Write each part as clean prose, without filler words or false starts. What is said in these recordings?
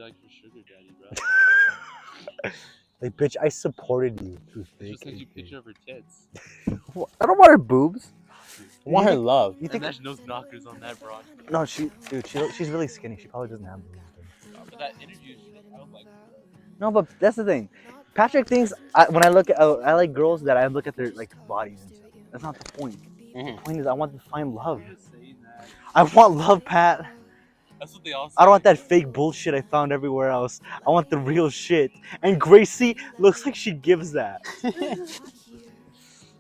like your sugar daddy, bro. Like, bitch, I supported you through thick. Just sent you a picture of her tits. I don't want her boobs. I want her love. You think? Imagine those knockers on that broad. No, she's really skinny. She probably doesn't have boobs. But that interview, I would like. No, but that's the thing. Patrick thinks when I look at I like girls that I look at their like bodies and stuff. That's not the point. The point is I want to find love. I want love, Pat. That's what they all say. I don't want that fake bullshit I found everywhere else. I want the real shit. And Gracie looks like she gives that.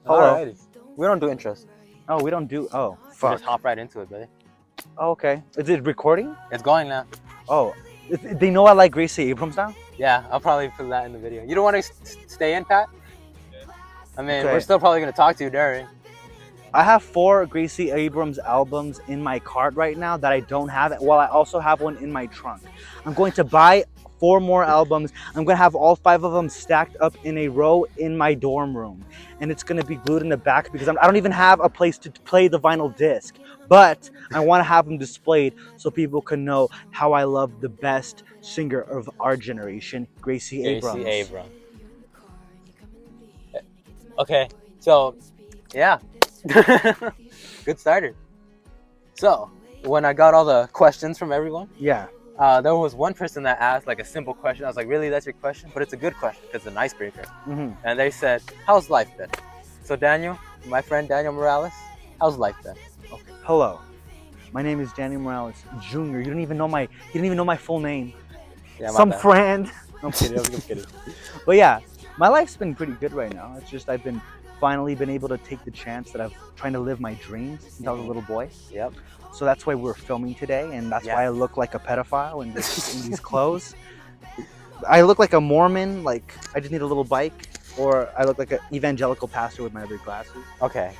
Alrighty. We don't do intros. Oh, we don't do. Oh, We fuck. just hop right into it, buddy. Oh, okay. Is it recording? It's going now. Oh, they know I like Gracie Abrahms now? Yeah, I'll probably put that in the video. You don't want to stay in, Pat? I mean, Okay. we're still probably going to talk to you during. I have 4 Gracie Abrams albums in my cart right now that I don't have, while I also have one in my trunk. I'm going to buy 4 more albums. I'm going to have all 5 of them stacked up in a row in my dorm room. And it's going to be glued in the back because I don't even have a place to play the vinyl disc. But I want to have them displayed so people can know how I love the best singer of our generation, Gracie Abrams. Gracie Abrams. Okay, so, yeah. Good starter. So, when I got all the questions from everyone, Yeah. there was one person that asked like a simple question. I was like, really, that's your question? But it's a good question because it's an icebreaker. Mm-hmm. And they said, how's life been? So Daniel, my friend Daniel Morales, how's life been? Okay. Hello. My name is Daniel Morales Jr. You don't even know my full name. Yeah, my Some bad. friend. I'm kidding. I'm kidding. But yeah, my life's been pretty good right now. It's just I've been finally been able to take the chance that I've trying to live my dreams since I was a little boy. Yep. So that's why we're filming today, and that's why I look like a pedophile in these clothes. I look like a Mormon, like I just need a little bike, or I look like an evangelical pastor with my other glasses. Okay.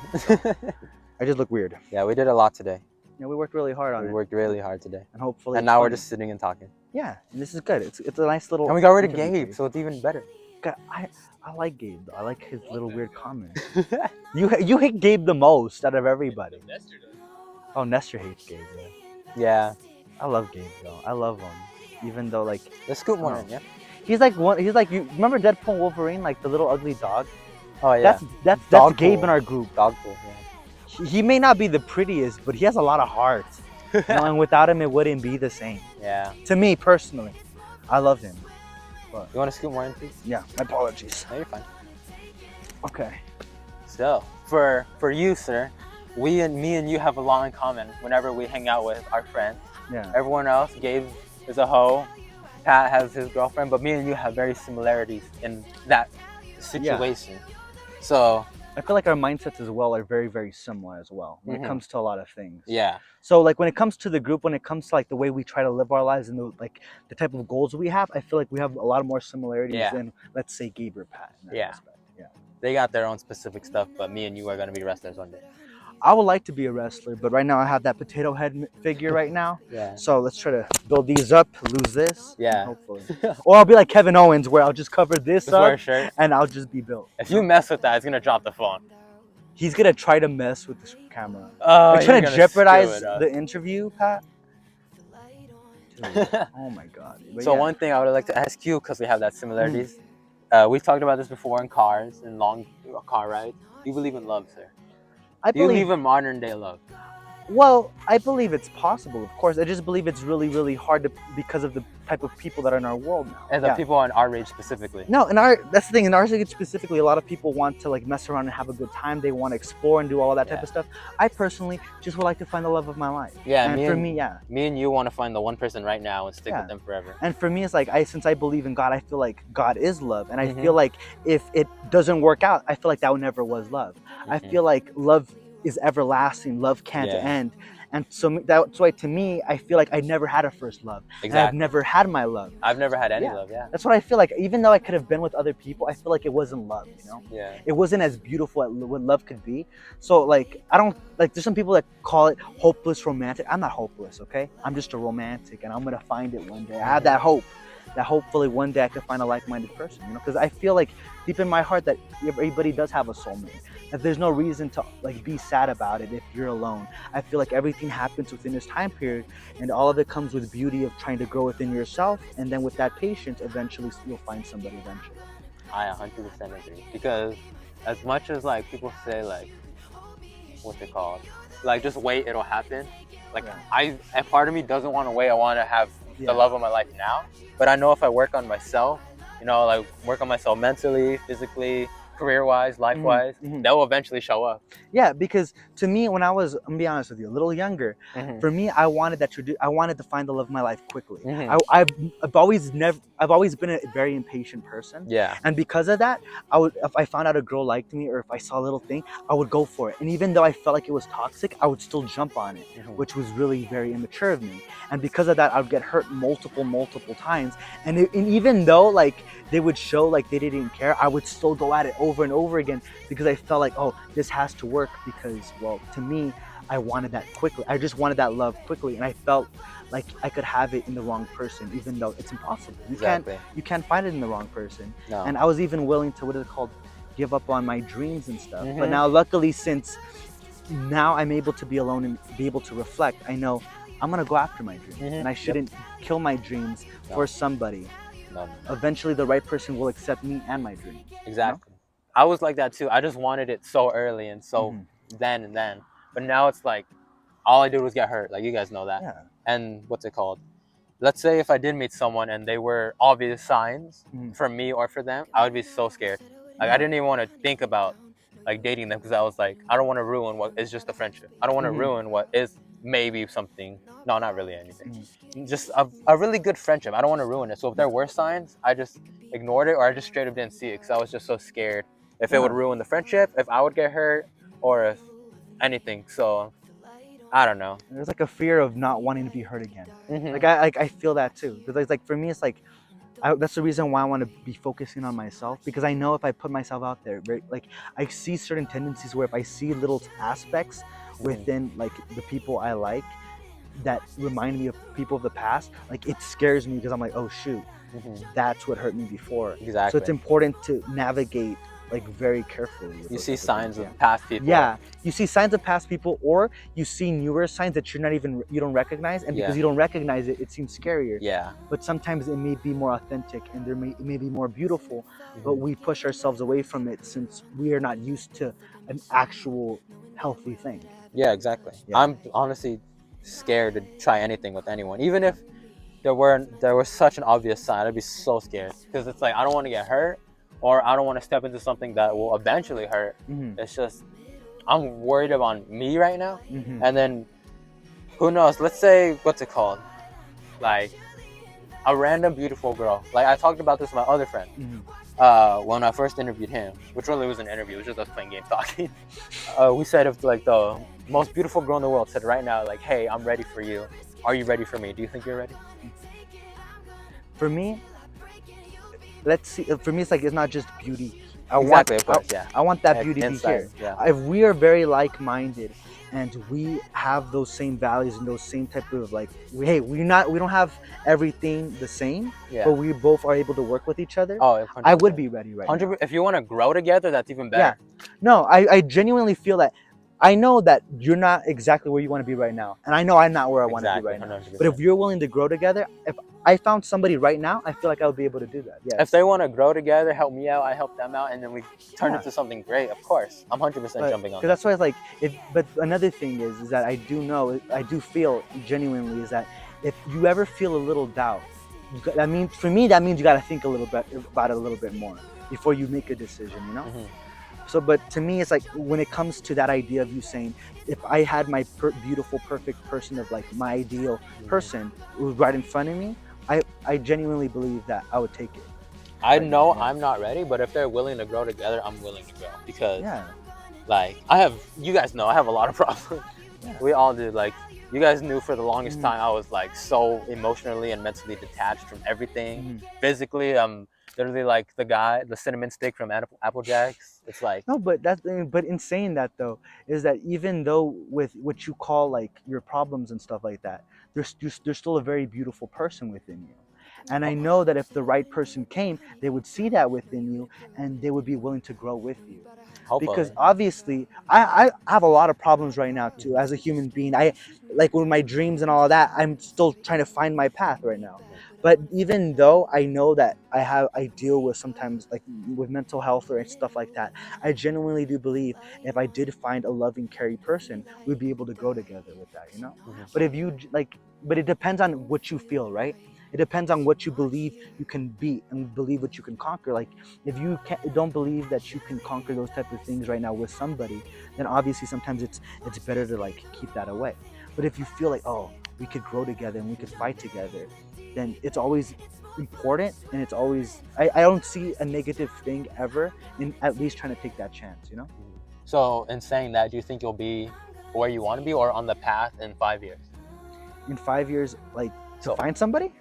I just look weird. Yeah, we did a lot today. Yeah, we worked really hard on We it, worked really hard today. and hopefully. And it's now we're funny. just sitting and talking. Yeah, and this is good. It's a nice little. And we got rid of interview Gabe, piece. so it's even better. God, I like Gabe though. I like his little weird comments. You hate Gabe the most out of everybody. Nestor does. Oh, Nestor hates Gabe. Yeah. Yeah. I love Gabe though. I love him, even though like Let's scoot more Oh. in, yeah? he's like you remember Deadpool and Wolverine, like the little ugly dog. Oh, yeah. That's Dog Gabe pool. in our group. Dogpool, yeah. He may not be the prettiest, but he has a lot of heart. You know, and without him, it wouldn't be the same. Yeah. To me personally, I love him. You want to scoot more in, please? Yeah, my apologies. No, you're fine. Okay. So, for you, sir, me and you have a lot in common whenever we hang out with our friends. Yeah. Everyone else, Gabe is a hoe, Pat has his girlfriend, but me and you have very similarities in that situation. So, I feel like our mindsets as well are very, very similar as well when Mhm. it comes to a lot of things. yeah. So like when it comes to the group, when it comes to like the way we try to live our lives and the type of goals we have, I feel like we have a lot more similarities Yeah. than let's say Gabe or Pat. In that Yeah. respect. Yeah. They got their own specific stuff, but me and you are going to be wrestlers one day. I would like to be a wrestler, but right now I have that potato head figure right now. Yeah. So let's try to build these up, lose this. and Yeah. hopefully. Or I'll be like Kevin Owens where I'll just cover this Just wear a up shirt. and I'll just be built. If you mess with that, it's going to drop the phone. He's gonna try to mess with the camera. Oh, Are you trying to gonna jeopardize screw it up. the interview, Pat? Dude, oh my god. But So yeah. one thing I would like to ask you, because we have that similarities, we've talked about this before in cars and long car rides. Do you believe in love, sir? I Do you believe believe in modern day love? Well, I believe it's possible, of course. I just believe it's really, really hard to, because of the type of people that are in our world now. And the people in our age specifically. No, that's the thing. In our age specifically, a lot of people want to like mess around and have a good time. They want to explore and do all of that type of stuff. I personally just would like to find the love of my life. Yeah, and me and you want to find the one person right now and stick with them forever. And for me, it's like since I believe in God, I feel like God is love, and I feel like if it doesn't work out, I feel like that never was love. I feel like love is everlasting. Love can't end. And so that's why, to me, I feel like I never had a first love. Exactly. And I've never had my love. I've never had any love, That's what I feel like. Even though I could have been with other people, I feel like it wasn't love, you know? Yeah. It wasn't as beautiful as what love could be. So, like, I don't, like, there's some people that call it hopeless romantic. I'm not hopeless, okay? I'm just a romantic, and I'm going to find it one day. I have that hope. that hopefully one day I could find a like-minded person, you know, because I feel like deep in my heart that everybody does have a soulmate, that there's no reason to like be sad about it if you're alone. I feel like everything happens within this time period, and all of it comes with beauty of trying to grow within yourself, and then with that patience eventually you'll find somebody eventually. I 100% agree, because as much as like people say like, what's it called, like just wait, it'll happen. Like a part of me doesn't want to wait. I want to have the love of my life now. But I know if I work on myself, you know, like work on myself mentally, physically, career-wise, life-wise, that will eventually show up. Yeah, because to me, when I was, I'm gonna be honest with you, a little younger, for me, I wanted I wanted to find the love of my life quickly. I've always been a very impatient person. Yeah. And because of that, if I found out a girl liked me or if I saw a little thing, I would go for it. And even though I felt like it was toxic, I would still jump on it, which was really very immature of me. And because of that, I would get hurt multiple times. And even though like they would show like they didn't care, I would still go at it over and over again because I felt like, oh, this has to work because, well, to me, I wanted that quickly. I just wanted that love quickly, and I felt like I could have it in the wrong person, even though it's impossible. You can't find it in the wrong person. No. And I was even willing to, what is it called, give up on my dreams and stuff. But now, luckily, since now I'm able to be alone and be able to reflect, I know I'm gonna go after my dreams, and I shouldn't kill my dreams for somebody. Eventually, the right person will accept me and my dream. Exactly. You know? I was like that too. I just wanted it so early and so then and then. But now it's like all I did was get hurt. Like you guys know that. Yeah. And what's it called? Let's say if I did meet someone and they were obvious signs for me or for them, I would be so scared. Like I didn't even want to think about like dating them because I was like, I don't want to ruin what is just a friendship. I don't want to ruin what is maybe something. No, not really anything. Just a really good friendship. I don't want to ruin it. So if there were signs, I just ignored it, or I just straight up didn't see it because I was just so scared if it would ruin the friendship, if I would get hurt, or if anything. So I don't know. There's like a fear of not wanting to be hurt again. Like I feel that too. Because like for me, it's like that's the reason why I want to be focusing on myself, because I know if I put myself out there, right, like I see certain tendencies where if I see little aspects within like the people I like that remind me of people of the past, like it scares me because I'm like, oh shoot, that's what hurt me before. Exactly. So it's important to navigate like very carefully. You see signs of past people. Yeah, you see signs of past people, or you see newer signs that you don't recognize, and because you don't recognize it, it seems scarier. Yeah. But sometimes it may be more authentic, and it may be more beautiful, but we push ourselves away from it since we are not used to an actual healthy thing. Yeah, exactly. Yeah. I'm honestly scared to try anything with anyone, even if there was such an obvious sign. I'd be so scared because it's like I don't want to get hurt, or I don't want to step into something that will eventually hurt. It's just I'm worried about me right now. And then who knows, let's say, what's it called, like a random beautiful girl. Like I talked about this with my other friend when I first interviewed him, which really was an interview, it was just us playing games talking. We said if like the most beautiful girl in the world said right now, like, hey, I'm ready for you, are you ready for me? Do you think you're ready? For me, let's see. For me, it's like it's not just beauty. I want that beauty to be here. Yeah. If we are very like-minded and we have those same values and those same type of like, we don't have everything the same, but we both are able to work with each other. Oh, 100%. I would be ready right now. If you want to grow together, that's even better. Yeah. No, I genuinely feel that. I know that you're not exactly where you want to be right now, and I know I'm not where I want to be right now. 100%. But if you're willing to grow together, if I found somebody right now, I feel like I would be able to do that. Yes. If they want to grow together, help me out, I help them out, and then we turn into something great. Of course, I'm 100% jumping on. Because that's why it's like. But another thing is that I do feel genuinely is that if you ever feel a little doubt, that means you got to think a little bit about it a little bit more before you make a decision. You know. So, but to me, it's like when it comes to that idea of you saying, if I had my beautiful, perfect person of like my ideal person right in front of me, I genuinely believe that I would take it. I know I'm not ready, but if they're willing to grow together, I'm willing to grow because, like, you guys know I have a lot of problems. We all do. Like, you guys knew for the longest time I was like so emotionally and mentally detached from everything. Physically, I'm literally like the cinnamon stick from Apple Jacks. It's like no, but in saying that though, is that even though with what you call like your problems and stuff like that, there's still a very beautiful person within you, And I know that if the right person came, they would see that within you and they would be willing to grow with you. Hopefully. Because obviously I have a lot of problems right now too as a human being. I like with my dreams and all of that, I'm still trying to find my path right now. But even though I know that I deal with sometimes like with mental health or stuff like that, I genuinely do believe if I did find a loving, caring person, we'd be able to grow together with that, you know. But if you like, but it depends on what you feel, right? It depends on what you believe you can be and believe what you can conquer. Like if you don't believe that you can conquer those type of things right now with somebody, then obviously sometimes it's better to like keep that away. But if you feel like, oh, we could grow together and we could fight together, then it's always important, and it's always I don't see a negative thing ever in at least trying to take that chance, you know. So in saying that, do you think you'll be where you want to be or on the path in 5 years? In 5 years, like to So- find somebody?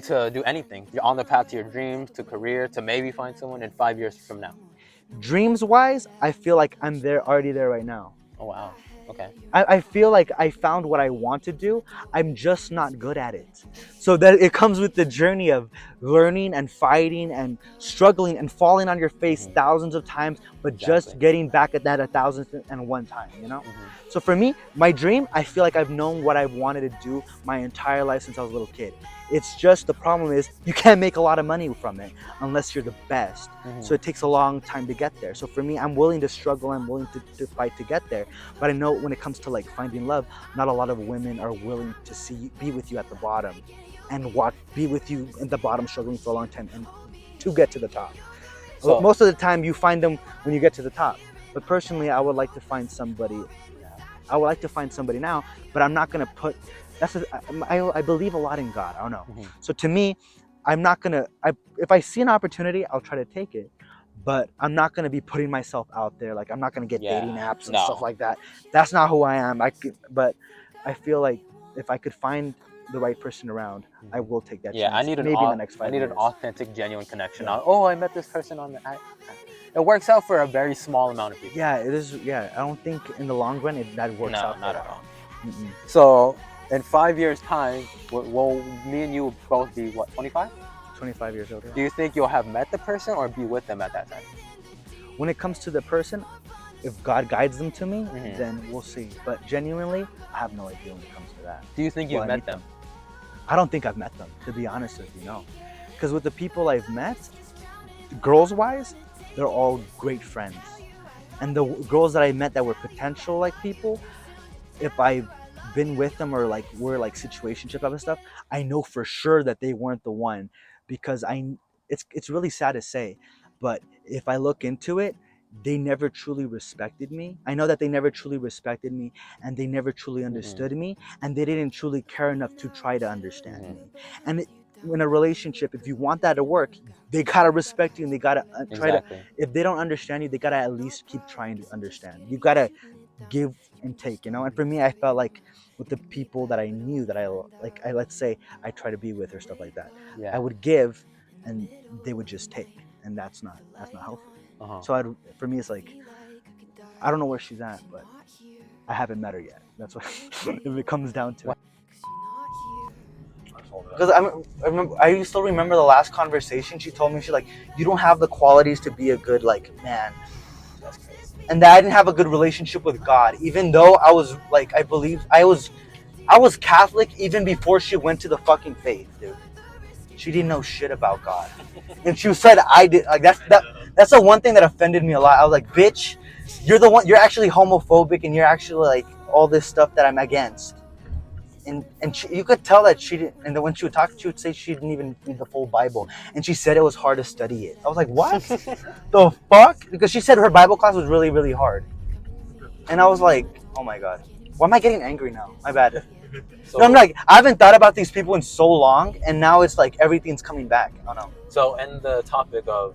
To do anything. You're on the path to your dreams, to career, to maybe find someone in 5 years from now. Dreams wise, I feel like I'm already there right now. Oh wow. Okay. I feel like I found what I want to do. I'm just not good at it. So that it comes with the journey of learning and fighting and struggling and falling on your face thousands of times, but just getting back at that 1,001 time, you know? So for me, my dream, I feel like I've known what I wanted to do my entire life since I was a little kid. It's just the problem is you can't make a lot of money from it unless you're the best. So it takes a long time to get there. So for me, I'm willing to struggle. I'm willing to fight to get there. But I know when it comes to like finding love, not a lot of women are willing to be with you at the bottom and be with you at the bottom struggling for a long time and to get to the top. So, most of the time you find them when you get to the top. But personally, I would like to find somebody. I would like to find somebody now, but I'm not gonna put. I believe a lot in God. I don't know. So to me, I'm not gonna. If I see an opportunity, I'll try to take it. But I'm not gonna be putting myself out there. Like I'm not gonna get dating apps and stuff like that. That's not who I am. But I feel like if I could find the right person around, I will take that chance. I need maybe in the next 5 years. I need an authentic, genuine connection. Not, oh, I met this person on the. It works out for a very small amount of people. Yeah, it is. Yeah, I don't think in the long run that works out. No, not at all. So in 5 years' time, will me and you both be what, 25? 25 years old. Do you think you'll have met the person or be with them at that time? When it comes to the person, if God guides them to me, then we'll see. But genuinely, I have no idea when it comes to that. Do you think you've met them? I don't think I've met them, to be honest with you, no. Because with the people I've met, girls-wise, they're all great friends. And the girls that I met that were potential like people, if I've been with them or like we're like situationship type of stuff, I know for sure that they weren't the one, because it's really sad to say, but if I look into it, they never truly respected me. I know that they never truly respected me, and they never truly understood me, and they didn't truly care enough to try to understand me. And in a relationship, if you want that to work, they gotta respect you, and they gotta try to. If they don't understand you, they gotta at least keep trying to understand. You gotta give and take, you know. And for me, I felt like with the people that I knew that I let's say I try to be with or stuff like that, I would give, and they would just take, and that's not healthy. So for me, it's like I don't know where she's at, but I haven't met her yet. That's what if it comes down to it. Because I still remember the last conversation. She told me, she's like, you don't have the qualities to be a good like man. That's crazy. And that I didn't have a good relationship with God, even though I was like, I believe I was Catholic even before she went to the fucking faith, dude. She didn't know shit about God, and she said I did. Like that's the one thing that offended me a lot. I was like, bitch, you're the one. You're actually homophobic, and you're actually like all this stuff that I'm against. And you could tell that she didn't. And then when she would talk, she would say she didn't even read the full Bible, and she said it was hard to study it. I was like, what the fuck? Because she said her Bible class was really, really hard, and I was like, oh my god, why am I getting angry now? My bad. So, I'm like, I haven't thought about these people in so long, and now it's like everything's coming back. I don't know. So, in the topic of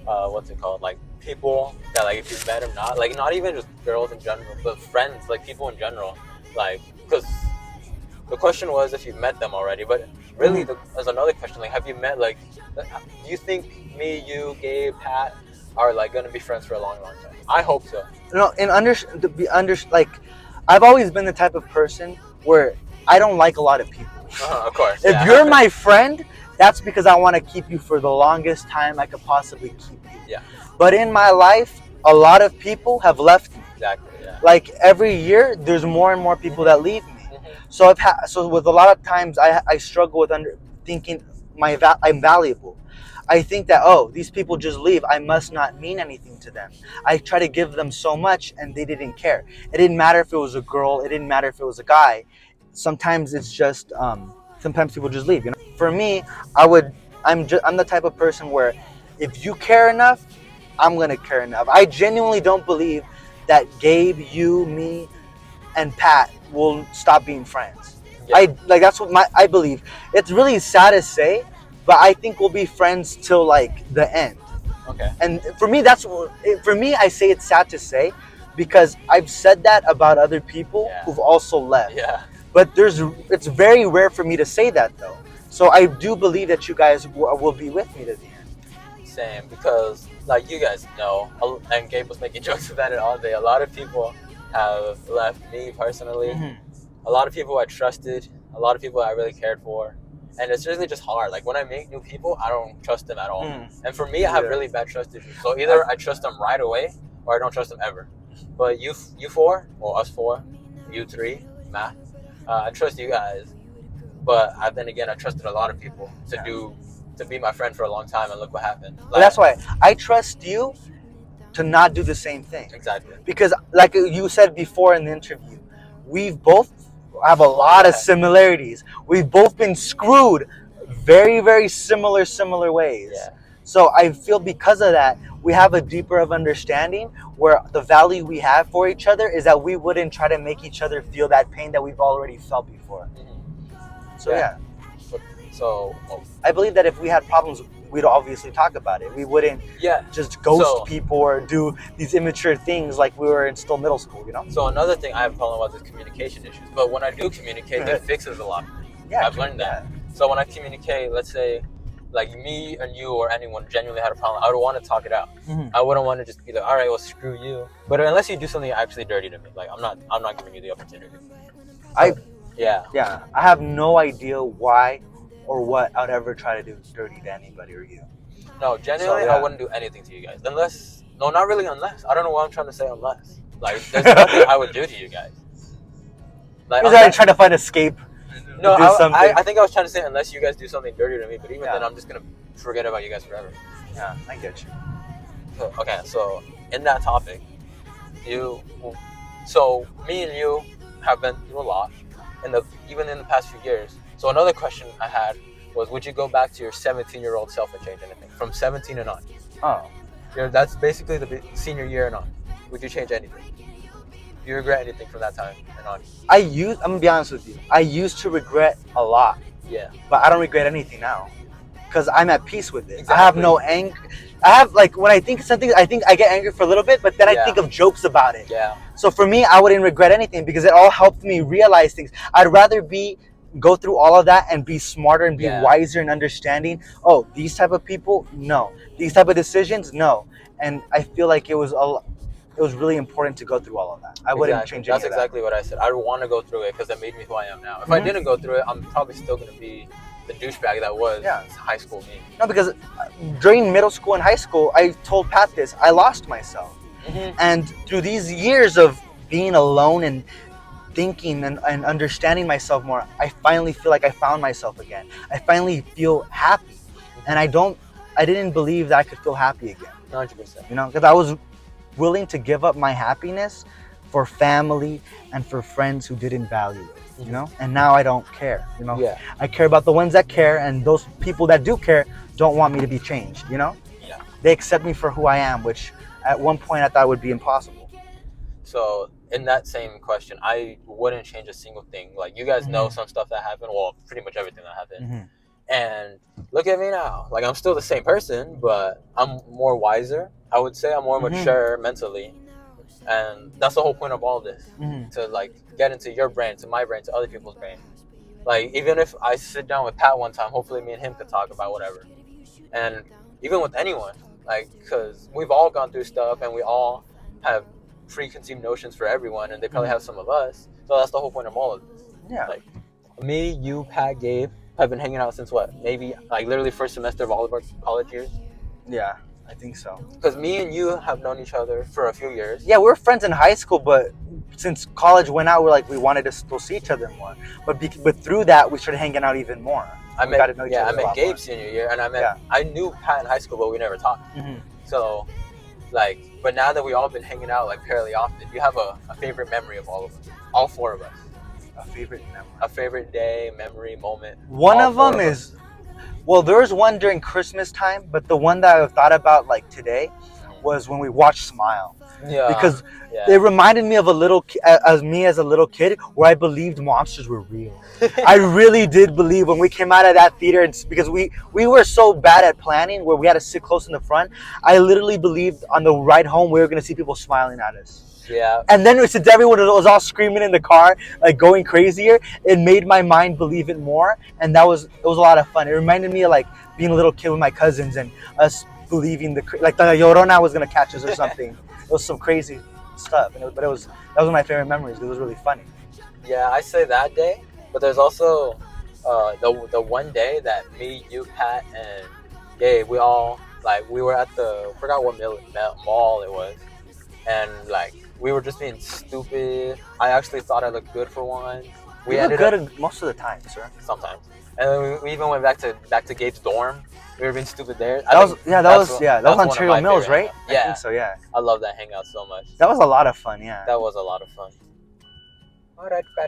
what's it called, like people that like if you met them, not not even just girls in general, but friends, like people in general, like because. The question was if you've met them already, but really there's another question, like have you met, like, do you think me, you, Gabe, Pat are like gonna be friends for a long, long time? I hope so. No, like I've always been the type of person where I don't like a lot of people. Of course. If you're my friend, that's because I want to keep you for the longest time I could possibly keep you. Yeah. But in my life, a lot of people have left me. Exactly. Yeah. Like every year, there's more and more people that leave me. So so with a lot of times, I struggle with thinking I'm valuable. I think that, oh, these people just leave. I must not mean anything to them. I try to give them so much and they didn't care. It didn't matter if it was a girl. It didn't matter if it was a guy. Sometimes it's just, sometimes people just leave. You know, for me, I'm the type of person where if you care enough, I'm gonna care enough. I genuinely don't believe that Gabe, you, me, and Pat will stop being friends. Yeah. That's what I believe. It's really sad to say, but I think we'll be friends till like the end. Okay. And for me, I say it's sad to say, because I've said that about other people who've also left. Yeah. But it's very rare for me to say that though. So I do believe that you guys will be with me to the end. Same, because like you guys know, and Gabe was making jokes about it all day. A lot of people have left me personally. A lot of people I trusted, a lot of people I really cared for, and it's really just hard. Like when I meet new people, I don't trust them at all. And for me, I have really bad trust issues. So either I trust them right away, or I don't trust them ever. But you four, or us four, you three, Matt, I trust you guys. But then again, I trusted a lot of people to be my friend for a long time, and look what happened. But that's why I trust you to not do the same thing. Exactly. Because like you said before in the interview, we've both have a lot of similarities. We've both been screwed very, very similar ways. Yeah. So I feel because of that, we have a deeper of understanding where the value we have for each other is that we wouldn't try to make each other feel that pain that we've already felt before. So yeah. So I believe that if we had problems, we'd obviously talk about it. We wouldn't just ghost people or do these immature things like we were in still middle school, you know? So another thing I have a problem with is communication issues. But when I do communicate, it fixes a lot. Yeah, I've learned that. So when I communicate, let's say, like me and you or anyone genuinely had a problem, I would want to talk it out. I wouldn't want to just be like, all right, well, screw you. But unless you do something actually dirty to me, like I'm not giving you the opportunity. I have no idea why or what I'd ever try to do dirty to anybody or you. No, genuinely, I wouldn't do anything to you guys. Unless, no, not really unless. I don't know what I'm trying to say unless. Like, there's nothing I would do to you guys. Like, I try to find escape. No, I think I was trying to say unless you guys do something dirty to me, but even then, I'm just going to forget about you guys forever. Yeah, I get you. Okay, so in that topic, so me and you have been through a lot, even in the past few years. So another question I had was, would you go back to your 17-year-old self and change anything? From 17 and on. Oh. That's basically the senior year and on. Would you change anything? Do you regret anything from that time and on? I'm going to be honest with you. I used to regret a lot. Yeah. But I don't regret anything now. Because I'm at peace with it. Exactly. I have no anger. I have, like, when I think of something, I think I get angry for a little bit, but then I think of jokes about it. Yeah. So for me, I wouldn't regret anything because it all helped me realize things. I'd rather go through all of that and be smarter and be wiser and understanding. Oh, these type of people, no. These type of decisions, no. And I feel like it was really important to go through all of that. I wouldn't change any of that. That's exactly what I said. I want to go through it because it made me who I am now. If I didn't go through it, I'm probably still going to be the douchebag that was high school me. No, because during middle school and high school, I told Pat this, I lost myself. And through these years of being alone and thinking and understanding myself more, I finally feel like I found myself again. I finally feel happy. And I didn't believe that I could feel happy again. 100%. You know, because I was willing to give up my happiness for family and for friends who didn't value it, you know? And now I don't care, you know? Yeah. I care about the ones that care, and those people that do care don't want me to be changed, you know? Yeah. They accept me for who I am, which at one point I thought would be impossible. So in that same question, I wouldn't change a single thing. Like, you guys know some stuff that happened, well, pretty much everything that happened. And look at me now. Like, I'm still the same person, but I'm more wiser. I would say I'm more mature mentally. And that's the whole point of all of this. To, like, get into your brain, to my brain, to other people's brain. Like, even if I sit down with Pat one time, hopefully me and him could talk about whatever. And even with anyone. Like, because we've all gone through stuff, and we all have preconceived notions for everyone, and they probably have some of us. So that's the whole point of all of this. Yeah. Like, me, you, Pat, Gabe, have been hanging out since what? Maybe like literally first semester of all of our college years. Yeah, I think so. Because me and you have known each other for a few years. Yeah, we were friends in high school, but since college went out, we wanted to still see each other more. But through that, we started hanging out even more. I got to know met each other I a met lot Gabe more. senior year, and I knew Pat in high school, but we never talked. Mhm. So, like, but now that we all been hanging out like fairly often, you have a favorite memory of all of us, all four of us. A favorite memory. A favorite day, memory, moment. One all of four them us. is, well, there was one during Christmas time, but the one that I thought about like today was when we watched Smile. Yeah. Because yeah. it reminded me of as a little kid, where I believed monsters were real. I really did believe when we came out of that theater, and because we were so bad at planning, where we had to sit close in the front. I literally believed on the ride home we were gonna see people smiling at us. Yeah. And then since everyone was all screaming in the car, like going crazier, it made my mind believe it more, and it was a lot of fun. It reminded me of like being a little kid with my cousins and us believing the Llorona was gonna catch us or something. It was some crazy stuff, that was one of my favorite memories. It was really funny. Yeah, I say that day, but there's also the one day that me, you, Pat, and Gabe, we all we were at the forgot what mall it was, and we were just being stupid. I actually thought I looked good for once. We look good most of the time, sir. Sometimes, and then we even went back to Gabe's dorm. We were being stupid there. That was Ontario Mills, right? Yeah, I think so. Yeah, I love that hangout so much. That was a lot of fun. Yeah, that was a lot of fun.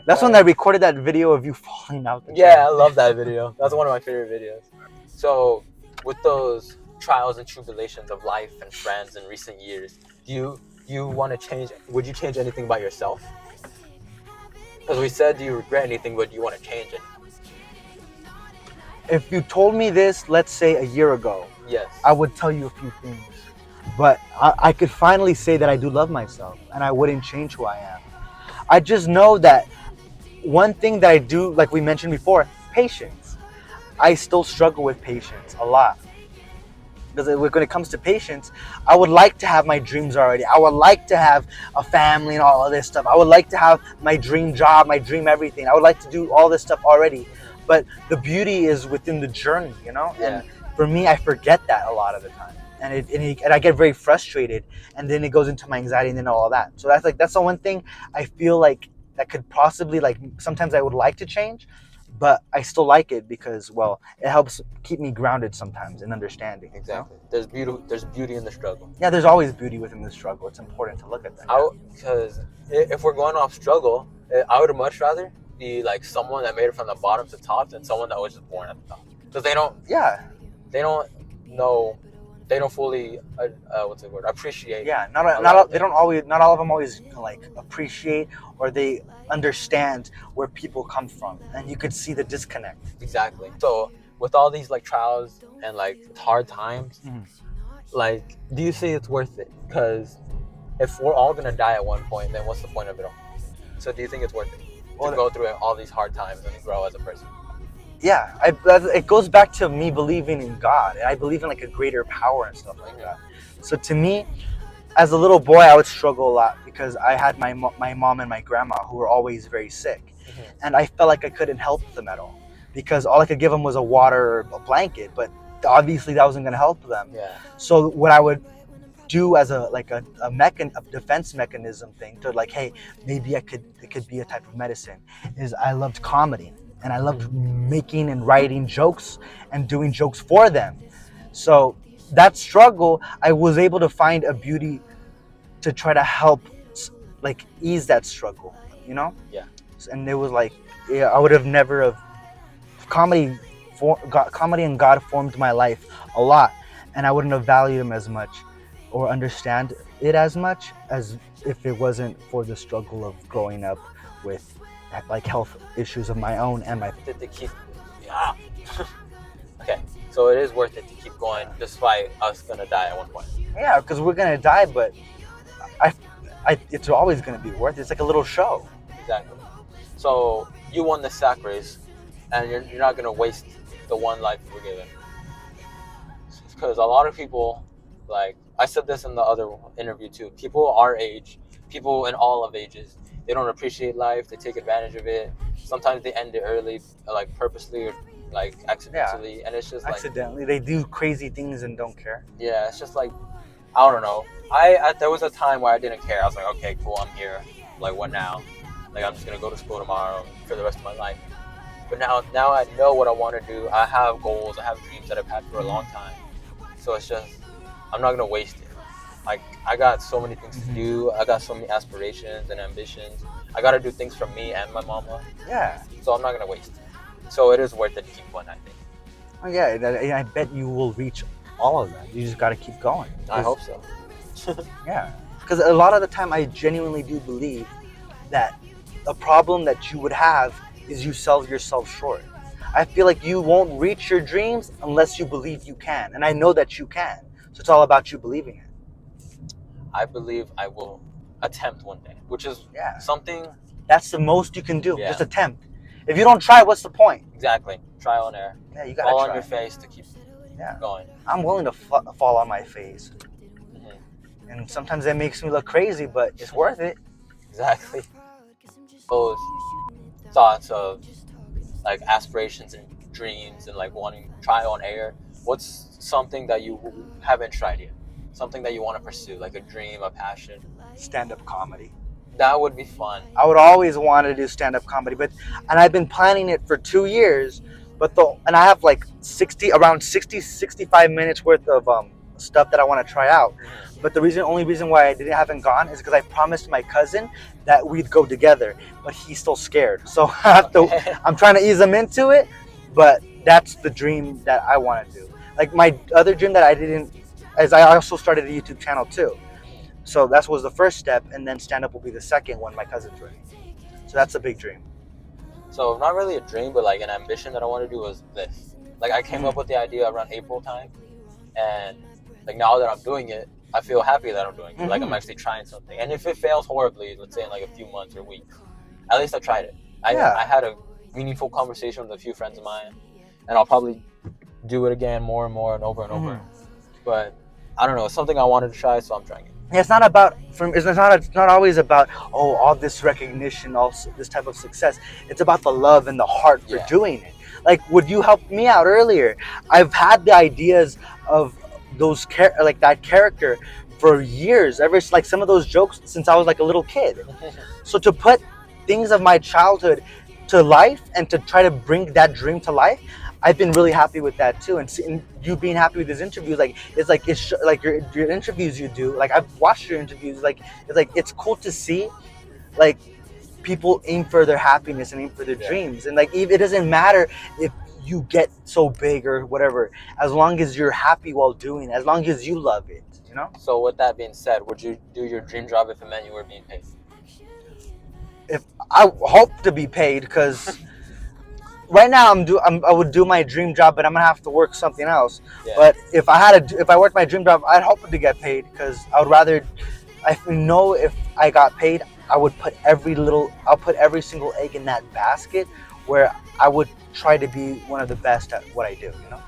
That's when I recorded that video of you falling out. Yeah, I love that video. That's one of my favorite videos. So, with those trials and tribulations of life and friends in recent years, do you want to change? Would you change anything about yourself? Because we said, do you regret anything, but do you want to change it? If you told me this, let's say a year ago, yes, I would tell you a few things. But I could finally say that I do love myself, and I wouldn't change who I am. I just know that one thing that I do, like we mentioned before, patience. I still struggle with patience a lot. Because when it comes to patience, I would like to have my dreams already. I would like to have a family and all of this stuff. I would like to have my dream job, my dream everything. I would like to do all this stuff already. But the beauty is within the journey, you know? Yeah. And for me, I forget that a lot of the time. And I get very frustrated, and then it goes into my anxiety and then all of that. So that's the one thing I feel like that could possibly, sometimes I would like to change, but I still like it because, well, it helps keep me grounded sometimes in understanding. Exactly. You know? There's beauty in the struggle. Yeah, there's always beauty within the struggle. It's important to look at that. Because if we're going off struggle, I would much rather be like someone that made it from the bottom to top than someone that was just born at the top. Because they don't know. They don't fully appreciate. Yeah, not all of them always appreciate, or they understand where people come from, and you could see the disconnect. Exactly. So with all these trials and hard times, do you say it's worth it? Because if we're all gonna die at one point, then what's the point of it all? So do you think it's worth it to go through all these hard times and grow as a person? Yeah, it goes back to me believing in God, and I believe in a greater power and stuff like that. So to me, as a little boy, I would struggle a lot because I had my mom and my grandma who were always very sick, and I felt like I couldn't help them at all because all I could give them was a water or a blanket, but obviously that wasn't going to help them. Yeah. So what I would do as a defense mechanism thing to hey, maybe it could be a type of medicine, is I loved comedy. And I loved making and writing jokes and doing jokes for them. So that struggle, I was able to find a beauty to try to help ease that struggle, you know? Yeah. And it was I would have never have comedy and God formed my life a lot, and I wouldn't have valued them as much or understand it as much as if it wasn't for the struggle of growing up with health issues of my own and my. Okay, so it is worth it to keep going despite us gonna die at one point. Yeah, because we're gonna die, but it's always gonna be worth it. It's like a little show. Exactly. So you won the sack race, and you're not gonna waste the one life you were given. Because a lot of people, I said this in the other interview too. People our age, people in all of ages. They don't appreciate life. They take advantage of it. Sometimes they end it early, purposely, like accidentally, and it's just like accidentally they do crazy things and don't care. yeah, it's just like I don't know. I there was a time where I didn't care. I was like, okay, cool, I'm here. Like, what now? Like, I'm just gonna go to school tomorrow for the rest of my life. But now I know what I want to do. I have goals. I have dreams that I've had for a long time. So it's just I'm not gonna waste it. Like, I got so many things to do. I got so many aspirations and ambitions. I gotta do things for me and my mama. Yeah. So I'm not gonna waste it. So it is worth it to keep going, I think. Oh, yeah, I bet you will reach all of that. You just got to keep going. I hope so. Yeah. Because a lot of the time, I genuinely do believe that a problem that you would have is you sell yourself short. I feel like you won't reach your dreams unless you believe you can. And I know that you can. So it's all about you believing it. I believe I will attempt one day, which is something. That's the most you can do. Yeah. Just attempt. If you don't try, what's the point? Exactly. Trial and error. Yeah, you gotta fall try. on your face to keep going. I'm willing to fall on my face. And sometimes that makes me look crazy, but it's worth it. Exactly. Those thoughts of like aspirations and dreams and like wanting trial and error. What's something that you haven't tried yet? Something that you want to pursue, like a dream, a passion? Stand-up comedy. That would be fun. I would always want to do stand-up comedy, and I've been planning it for 2 years, and I have like 65 minutes worth of stuff that I want to try out. But the only reason why I haven't gone is because I promised my cousin that we'd go together, but he's still scared. So I'm trying to ease him into it, but that's the dream that I want to do. Like, my other dream that I didn't, is I also started a YouTube channel too. So that was the first step, and then stand-up will be the second when my cousin's ready. So that's a big dream. So not really a dream, but like an ambition that I want to do was this. Like, I came up with the idea around April time, and like now that I'm doing it, I feel happy that I'm doing it. Like, I'm actually trying something. And if it fails horribly, let's say in like a few months or weeks, at least I tried it. I had a meaningful conversation with a few friends of mine, and I'll probably do it again more and more and over. But I don't know, it's something I wanted to try, so I'm trying it. It's not always about all this recognition, all this type of success. It's about the love and the heart for doing it. Like, would you help me out earlier? I've had the ideas of that character for years, like some of those jokes since I was like a little kid. So to put things of my childhood to life and to try to bring that dream to life, I've been really happy with that too. And seeing you being happy with his interviews, it's like your interviews you do. Like, I've watched your interviews. It's cool to see, like, people aim for their happiness and aim for their dreams. And like, it doesn't matter if you get so big or whatever, as long as you're happy while doing it, as long as you love it, you know? So with that being said, would you do your dream job if it meant you were being paid? If I hope to be paid, because right now I would do my dream job, but I'm gonna have to work something else. But if I worked my dream job, I'd hope to get paid, because I would rather. I know if I got paid, I'll put every single egg in that basket, where I would try to be one of the best at what I do, you know?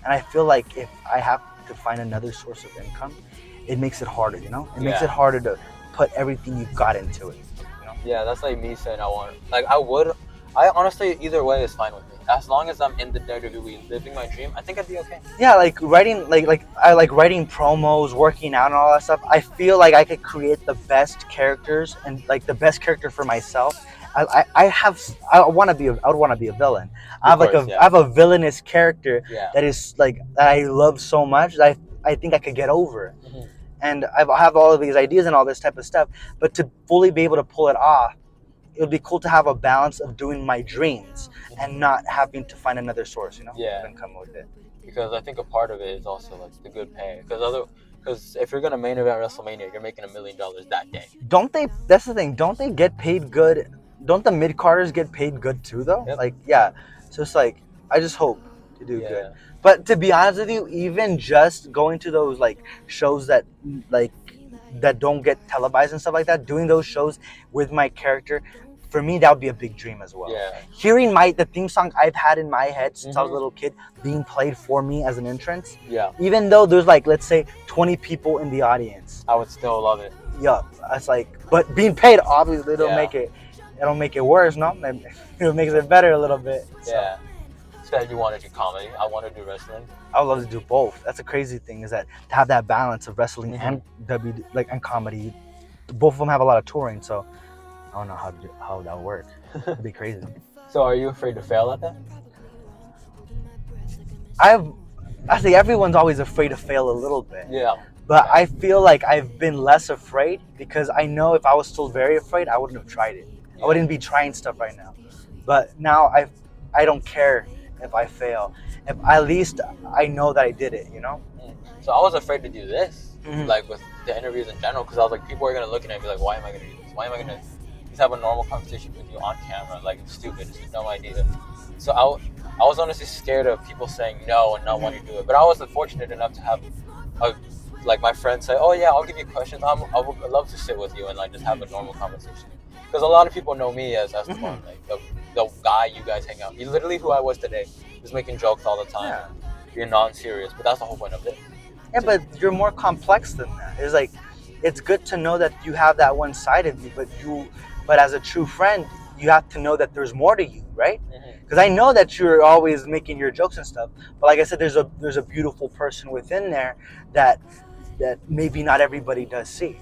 And I feel like if I have to find another source of income, it makes it harder, you know? It makes it harder to put everything you've got into it, you know? Yeah, that's like me saying I honestly, either way is fine with me. As long as I'm in the WWE living my dream, I think I'd be okay. Yeah, like writing, I like writing promos, working out and all that stuff. I feel like I could create the best characters and like the best character for myself. I would want to be a villain. I have a villainous character that is like, that I love so much that I think I could get over. And I have all of these ideas and all this type of stuff, but to fully be able to pull it off, it would be cool to have a balance of doing my dreams and not having to find another source, you know? And come with it. Because I think a part of it is also like the good pay. Because if you're gonna main event WrestleMania, you're making $1 million that day. Don't they? That's the thing. Don't they get paid good? Don't the mid-carders get paid good too, though? So it's like, I just hope to do good. But to be honest with you, even just going to those like shows that don't get televised and stuff like that, doing those shows with my character, for me, that would be a big dream as well. Hearing the theme song I've had in my head since I was a little kid being played for me as an entrance, even though there's like, let's say 20 people in the audience, I would still love it. It's like, but being paid, obviously, it'll make it worse, no? It makes it better a little bit. So. said you want to do comedy. I want to do wrestling. I would love to do both. That's the crazy thing, is that to have that balance of wrestling Mhm. and and comedy. Both of them have a lot of touring, so I don't know how that would work. It'd be crazy. So are you afraid to fail at that? I think everyone's always afraid to fail a little bit. Yeah. But I feel like I've been less afraid because I know if I was still very afraid, I wouldn't have tried it. I wouldn't be trying stuff right now. But now I don't care if I fail. If at least I know that I did it, you know? So I was afraid to do this, Mhm. like with the interviews in general, because I was like, people are gonna look at it and be like, why am I gonna do this? Why am I gonna just have a normal conversation with you on camera? Like, it's stupid. It's a dumb idea. So I was honestly scared of people saying no and not wanting to do it. But I was fortunate enough to have like my friends say, oh yeah, I'll give you questions. I would love to sit with you and like just have a normal conversation. Because a lot of people know me as the one, like the guy you guys hang out. He's literally who I was today. Just making jokes all the time, being non-serious. But that's the whole point of it. Yeah, but you're more complex than that. It's like, it's good to know that you have that one side of you, but as a true friend, you have to know that there's more to you, right? Because I know that you're always making your jokes and stuff, but like I said, there's a beautiful person within there that maybe not everybody does see.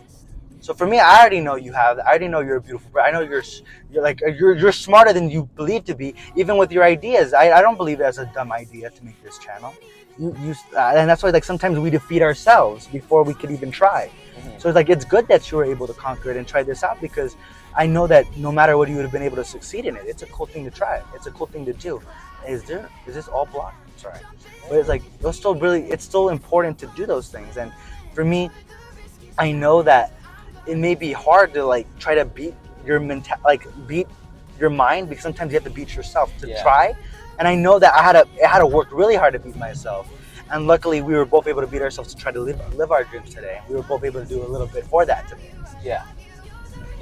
So for me, I already know you have. I already know you're a beautiful person. I know you're smarter than you believe to be, even with your ideas. I don't believe it's a dumb idea to make this channel. And that's why like sometimes we defeat ourselves before we could even try. So it's like, it's good that you were able to conquer it and try this out, because I know that no matter what, you would have been able to succeed in it. It's a cool thing to try. It's a cool thing to do. Is this all blocked? Sorry, but it's like, it's still important to do those things. And for me, I know that it may be hard to like try to beat your beat your mind, because sometimes you have to beat yourself to try. And I know that I had to work really hard to beat myself. And luckily, we were both able to beat ourselves to try to live our dreams today. We were both able to do a little bit for that today. Yeah,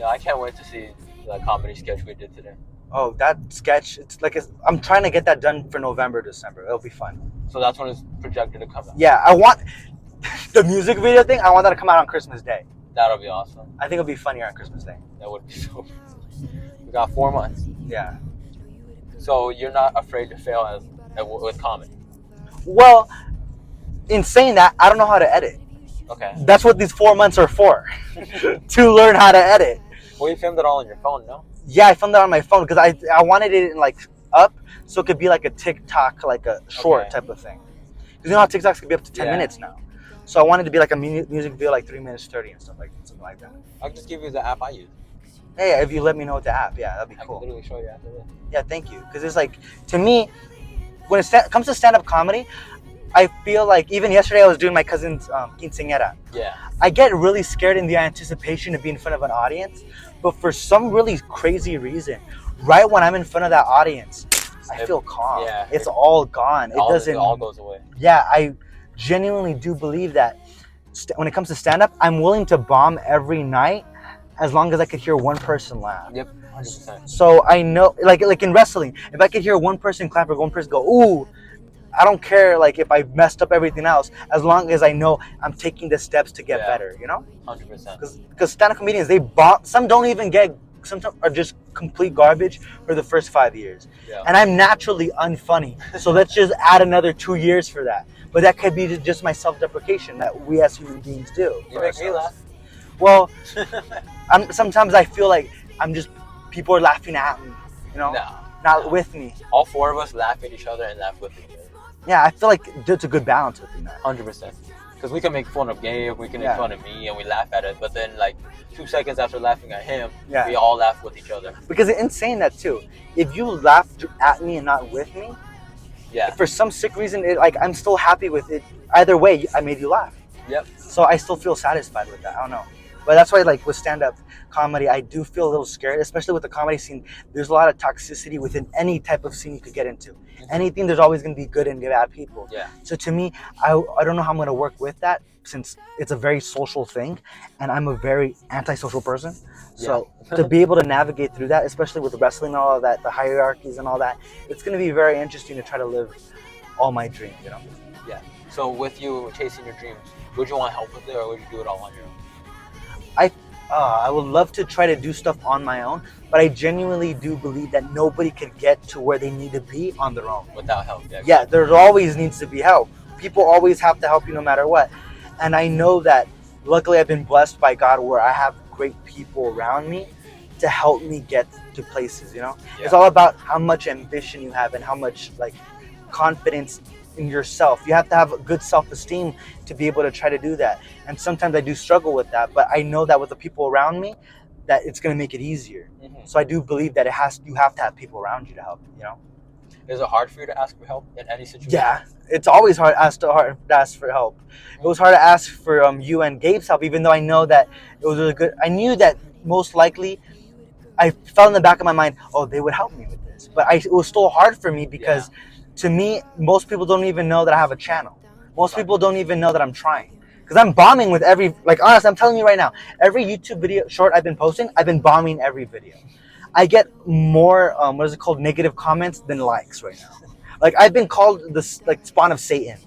I can't wait to see the comedy sketch we did today. Oh, that sketch! I'm trying to get that done for November, December. It'll be fun. So that's when it's projected to come out. Yeah, I want the music video thing. I want that to come out on Christmas Day. That'll be awesome. I think it'll be funnier on Christmas Day. That would be so. We got 4 months. Yeah. So you're not afraid to fail with comedy? Well, in saying that, I don't know how to edit. Okay. That's what these 4 months are for, to learn how to edit. Well, you filmed it all on your phone, no? Yeah, I filmed it on my phone because I wanted it in like up, so it could be like a TikTok, like a short type of thing. Because you know how TikToks could be up to 10 minutes now. So I wanted to be like a music video, like 3 minutes 30 and stuff, like something like that. I'll just give you the app I use. Hey, if you let me know the app, yeah, that'd be cool. I can literally show you after this. Yeah, thank you. Because it's like, to me, when it comes to stand-up comedy, I feel like, even yesterday I was doing my cousin's quinceañera. Yeah. I get really scared in the anticipation of being in front of an audience, but for some really crazy reason, right when I'm in front of that audience, I feel calm. Yeah, it's all gone. It all goes away. Yeah, I genuinely do believe that when it comes to stand-up, I'm willing to bomb every night as long as I could hear one person laugh. Yep, 100%. So I know, like in wrestling, if I could hear one person clap or one person go, ooh, I don't care like if I messed up everything else, as long as I know I'm taking the steps to get better, you know? 100%. Because stand-up comedians, they bomb. Some don't even some are just complete garbage for the first 5 years. Yeah. And I'm naturally unfunny. So let's just add another 2 years for that. But that could be just my self-deprecation that we as human beings do. You make me laugh. Well, sometimes I feel like people are laughing at me, you know? Not with me. All 4 of us laugh at each other and laugh with each other. Yeah, I feel like it's a good balance within that. 100%. Because we can make fun of Gabe, we can make fun of me, and we laugh at it. But then, like, 2 seconds after laughing at him, we all laugh with each other. Because in saying that too, if you laugh at me and not with me, for some sick reason, I'm still happy with it. Either way, I made you laugh. Yep. So I still feel satisfied with that. I don't know. But that's why, like, with stand-up comedy, I do feel a little scared, especially with the comedy scene. There's a lot of toxicity within any type of scene you could get into. Mm-hmm. Anything, there's always going to be good and bad people. Yeah. So to me, I don't know how I'm going to work with that, since it's a very social thing, and I'm a very antisocial person. So to be able to navigate through that, especially with wrestling and all of that, the hierarchies and all that, it's going to be very interesting to try to live all my dreams, you know? Yeah. So with you chasing your dreams, would you want help with it, or would you do it all on your own? I would love to try to do stuff on my own, but I genuinely do believe that nobody could get to where they need to be on their own. Without help. Yeah, there always needs to be help. People always have to help you no matter what. And I know that luckily I've been blessed by God where I have great people around me to help me get to places, you know? Yeah. It's all about how much ambition you have and how much like confidence in yourself. You have to have a good self-esteem to be able to try to do that. And sometimes I do struggle with that, but I know that with the people around me that it's going to make it easier. So I do believe that you have to have people around you to help, you know? Is it hard for you to ask for help in any situation? Yeah, it's always hard to ask for help. It was hard to ask for you and Gabe's help, even though I know that it was really good. I knew that most likely, I felt in the back of my mind, oh, they would help me with this. But it was still hard for me because to me, most people don't even know that I have a channel. Most people don't even know that I'm trying. Because I'm bombing with honestly, I'm telling you right now, every YouTube video short I've been posting, I've been bombing every video. I get more, negative comments than likes right now. Like, I've been called the spawn of Satan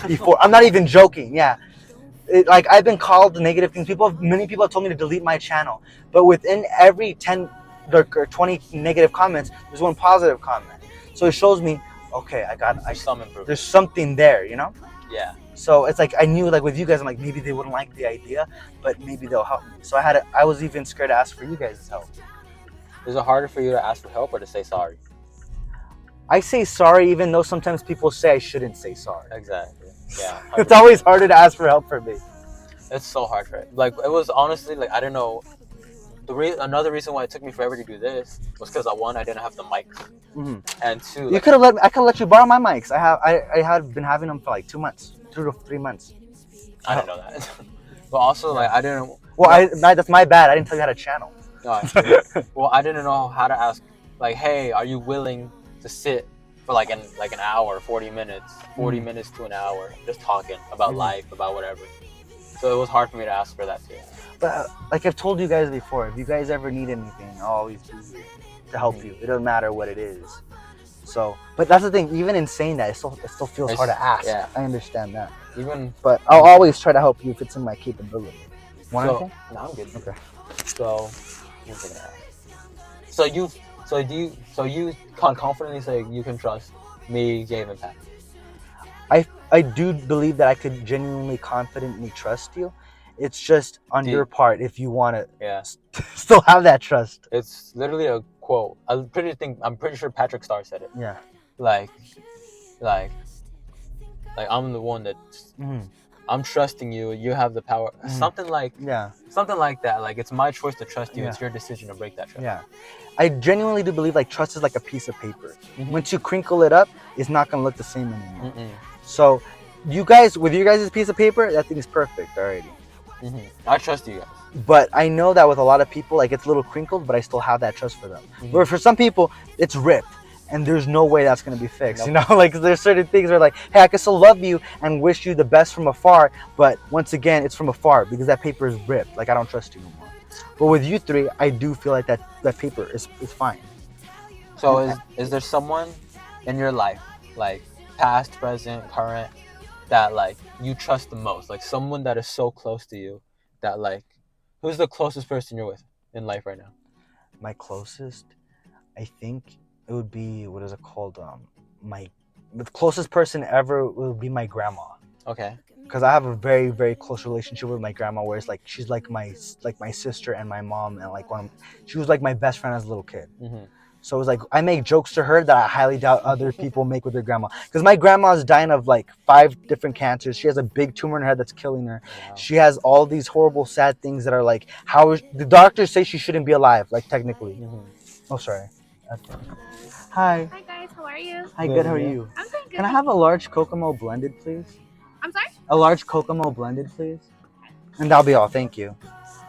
before. I'm not even joking, yeah. I've been called negative things. Many people have told me to delete my channel. But within every 10 or 20 negative comments, there's one positive comment. So it shows me, okay, there's something there, you know? Yeah. So it's like I knew with you guys, I'm like, maybe they wouldn't like the idea, but maybe they'll help me. So I was even scared to ask for you guys' help. Is it harder for you to ask for help or to say sorry? I say sorry even though sometimes people say I shouldn't say sorry. Exactly. Yeah. It's always harder to ask for help for me. It's so hard for it. It was honestly I don't know. Another reason why it took me forever to do this was because I didn't have the mic, and two, I could have let you borrow my mics. I had been having them for 2 months, 2 to 3 months. I didn't know that. But also I didn't. Well, that's my bad. I didn't tell you how to channel. No, well, I didn't know how to ask. Hey, are you willing to sit for an hour, 40 minutes to an hour, just talking about life, about whatever. So it was hard for me to ask for that too. But I've told you guys before, if you guys ever need anything, I'll always be here to help you. It doesn't matter what it is. So, but that's the thing. Even in saying that, it still feels hard to ask. Yeah. I understand that. But I'll always try to help you if it's in my capability. Want anything? No, I'm good. Okay. So, So you can confidently say you can trust me, Gabe, and Pat. I do believe that I could genuinely, confidently trust you. It's just on your part if you want to still have that trust. It's literally a quote. I'm pretty sure Patrick Starr said it. Yeah. Like I'm the one that I'm trusting you. You have the power. Something like that. It's my choice to trust you. It's your decision to break that trust. Yeah. I genuinely do believe trust is like a piece of paper. Once you crinkle it up, it's not gonna look the same anymore. So, you guys, with your guys' piece of paper, that thing is perfect already. I trust you guys. But I know that with a lot of people, it's a little crinkled, but I still have that trust for them. But for some people, it's ripped, and there's no way that's gonna be fixed. Nope. You know, there's certain things where hey, I can still love you and wish you the best from afar, but once again, it's from afar because that paper is ripped. I don't trust you no more. But with you three, I do feel that paper is fine. So is there someone in your life, past, present, current, that you trust the most? Someone that is so close to you that who's the closest person you're with in life right now? My closest, I think it would be, what is it called? The closest person ever will be my grandma. Okay. Because I have a very, very close relationship with my grandma, where it's she's my sister and my mom, and she was my best friend as a little kid. So it was I make jokes to her that I highly doubt other people make with their grandma. Because my grandma is dying of 5 different cancers. She has a big tumor in her head that's killing her. Wow. She has all these horrible, sad things that are the doctors say she shouldn't be alive, technically. Oh, sorry. Hi. Hi guys, how are you? Hi, good. How are you? I'm doing good. Can I have a large Kokomo blended, please? I'm sorry? A large Kokomo blended, please. And that'll be all. Thank you.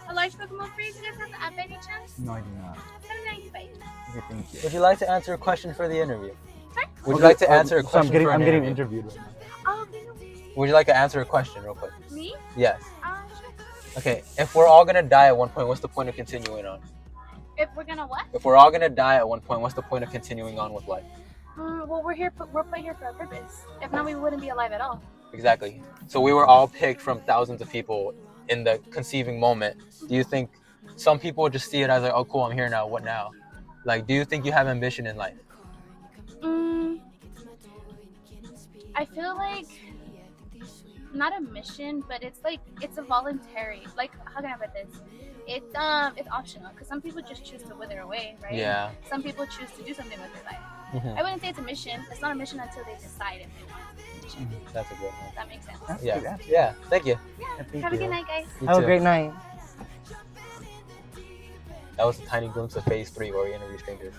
A large Kokomo free? Do you guys have the app by any chance? No, I do not. $7.95. Okay, thank you. Would you like to answer a question for the interview? Sorry? Would you like to answer a question for an I'm getting interview? interviewed right now. Oh, okay. Would you like to answer a question real quick? Me? Yes. Sure. Okay, if we're all gonna die at one point, what's the point of continuing on? If we're gonna what? If we're all gonna die at one point, what's the point of continuing on with life? Well, we're put here for a purpose. If not, we wouldn't be alive at all. Exactly. So we were all picked from thousands of people in the conceiving moment. Do you think some people just see it as like, oh, cool, I'm here now. What now? Like, do you think you have ambition in life? I feel like not a mission, but it's a voluntary. Like, how can I put this? It's optional because some people just choose to wither away, right? Yeah. Some people choose to do something with their life. Mhm. I wouldn't say it's a mission. It's not a mission until they decide if they want it to be a mission. That's a good one. That makes sense. That's Yeah. good answer. Yeah. Thank you. Yeah. Have a good night, guys. You Have too. a great night. That was a tiny glimpse of phase 3 where we interview strangers.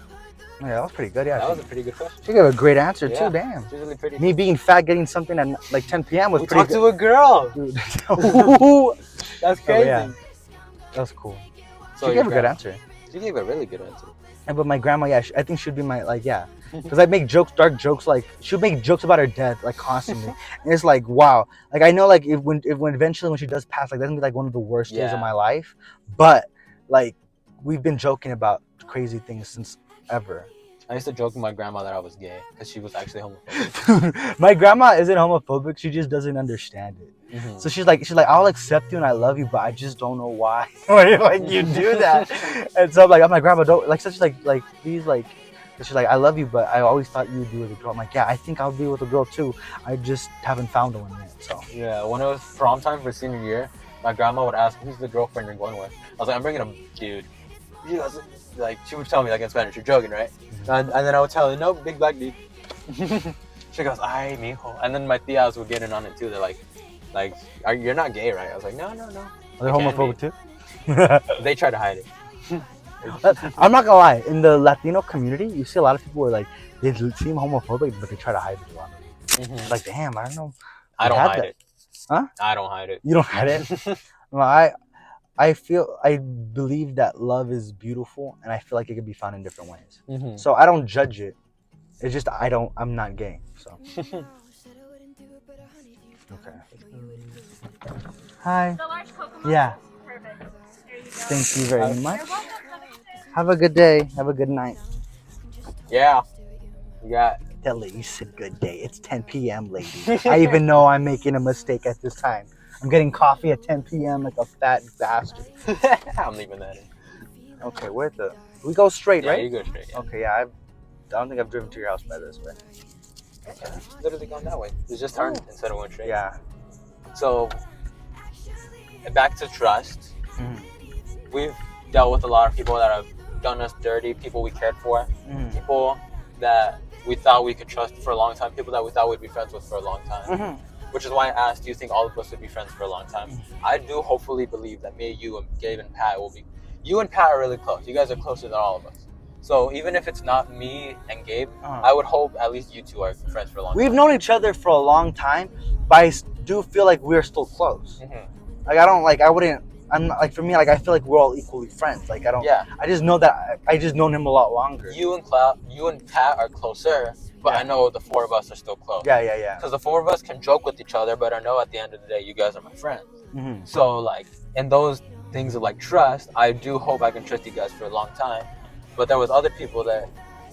Yeah, that was pretty good. Yeah, That was a pretty good question. she gave a great answer Yeah. too. Damn. It's usually pretty. Me being fat, getting something at like 10 p.m. was We pretty talked good. to a girl. Dude. That's Oh, crazy. yeah. That was cool. So She your gave a good gra- answer. She gave a really good answer. And, but my grandma, yeah, I think she'd be my like, yeah, because I make jokes, dark jokes, like she'd make jokes about her death, like constantly, and it's like, wow, like I know, like if when eventually when she does pass, like that's gonna be like one of the worst days Yeah. of my life, but like we've been joking about crazy things since ever. I used to joke with my grandma that I was gay because she was actually homophobic. My grandma isn't homophobic; she just doesn't understand it. Mhm. So she's like, I'll accept you and I love you, but I just don't know why. Like you do that. And so I'm like, my grandma don't like. So she's like please, like. She's like, I love you, but I always thought you would be with a girl. I'm like, yeah, I think I'll be with a girl too. I just haven't found one yet. So Yeah, when it was prom time for senior year, my grandma would ask, "Who's the girlfriend you're going with?" I was like, "I'm bringing a dude." She was like, she would tell me like in Spanish, "You're joking, right?" And then I would tell her, "No, big black dude." She goes, "Ay, mijo." And then my tias would get in on it too. They're like, you're not gay, right? I was like, no. are they It can homophobic be. too? They try to hide it. I'm not gonna lie. In the Latino community, you see a lot of people who are like they seem homophobic, but they try to hide it a lot. Mhm. Like, damn, I don't know. I don't had hide that. it. Huh? I don't hide it. You don't hide it. Well, I believe that love is beautiful, and I feel like it can be found in different ways. Mhm. So I don't judge it. It's just I'm not gay. So okay. Hi. The large coconut. Yeah. Perfect. There you go. Thank you very much. You're welcome. Have a good day. Have a good night. Yeah. We got. That lady said good day. It's 10 p.m. lady. I even know I'm making a mistake at this time. I'm getting coffee at 10 p.m. like a fat bastard. I'm leaving that in. Okay, we go straight, Yeah, right? you go straight. Yeah. Okay, yeah. I don't think I've driven to your house by this way. Okay. Literally gone that way. It's just turned instead of going straight. Yeah. So, back to trust. Mhm. We've dealt with a lot of people that have done us dirty, people we cared for, Mhm. people that we thought we could trust for a long time, people that we thought we'd be friends with for a long time. Mhm. Which is why I asked, do you think all of us would be friends for a long time? I do hopefully believe that me, you, and Gabe and Pat will be. You and Pat are really close. You guys are closer than all of us. So even if it's not me and Gabe, I would hope at least you two are friends for a long We've time. known each other for a long time, but I do feel like we're still close. Mhm. Like I don't like I wouldn't. I'm not, like for me like I feel like we're all equally friends. Like I don't. Yeah. I just know that I just known him a lot longer. You and Pat are closer, but Yeah. I know the four of us are still close. Yeah. Because the four of us can joke with each other, but I know at the end of the day, you guys are my friends. Mm-hmm. So, like, in those things of, like, trust, I do hope I can trust you guys for a long time. But there was other people that,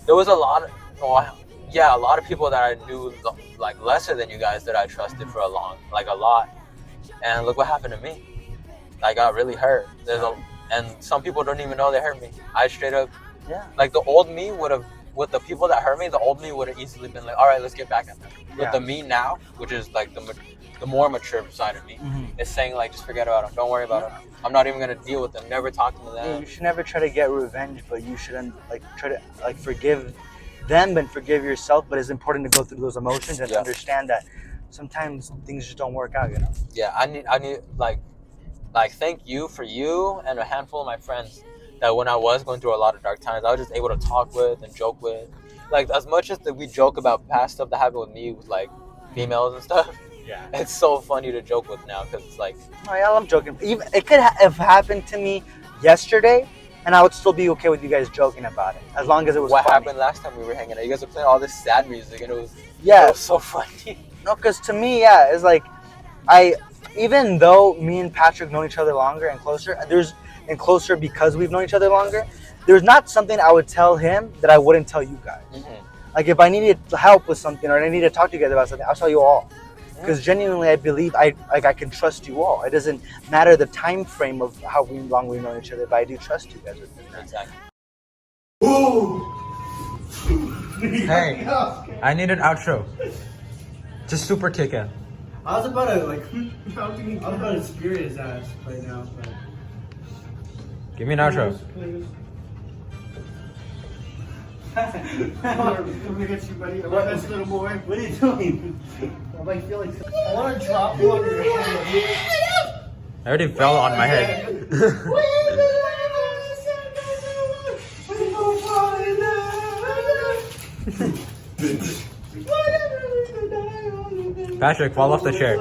there was a lot of people that I knew, like, lesser than you guys that I trusted for a lot. And look what happened to me. I got really hurt. And some people don't even know they hurt me. I straight up, like, the old me would have, with the people that hurt me, the old me would have easily been like, all right, let's get back at them. With the me now, which is like the more mature side of me, is saying like, just forget about them. Don't worry about them. I'm not even gonna deal with them. Never talk to them. Yeah, you should never try to get revenge, but you shouldn't like try to like forgive them and forgive yourself. But it's important to go through those emotions and understand that sometimes things just don't work out. You know. Yeah, I need like thank you for you and a handful of my friends that when I was going through a lot of dark times, I was just able to talk with and joke with. Like, as much as we joke about past stuff that happened with me with, like, females and stuff, it's so funny to joke with now because it's like... Oh, yeah, I'm joking. Even, it could have happened to me yesterday, and I would still be okay with you guys joking about it, as long as it was What funny. happened last time we were hanging out? You guys were playing all this sad music, and it was so funny. No, because to me, it's like, even though me and Patrick know each other longer and closer, and closer because we've known each other longer, there's not something I would tell him that I wouldn't tell you guys. Like if I needed help with something or I needed to talk to you guys about something, I'll tell you all. Because genuinely, I believe I can trust you all. It doesn't matter the time frame of how long we've known each other, but I do trust you guys within that. Exactly. Hey, I need an outro. Just super kick it. I was about to spear his ass right now. But... Give me an outro. I'm gonna get you, buddy. I'm gonna get you, little boy. What are you doing? I might feel like I want to drop you on your head. I already fell on my head. Patrick, fall off the chair.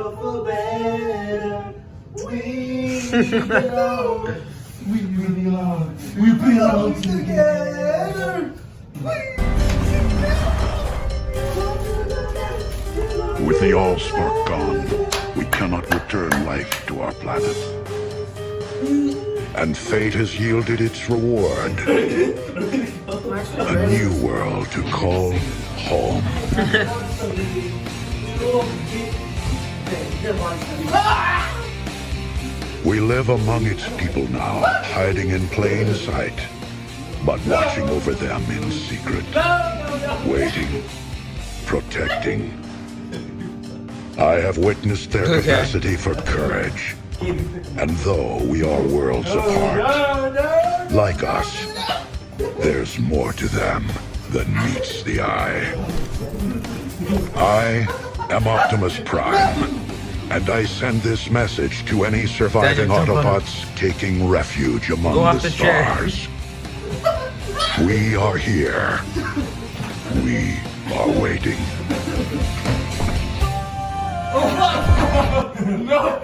We belong together. With the Allspark gone, we cannot return life to our planet. And fate has yielded its reward. A new world to call home. We live among its people now, hiding in plain sight, but watching over them in secret, waiting, protecting. I have witnessed their capacity for courage, and though we are worlds apart, like us, there's more to them than meets the eye. I am Optimus Prime, and I send this message to any surviving Autobots taking refuge among the stars. We are here. We are waiting. No!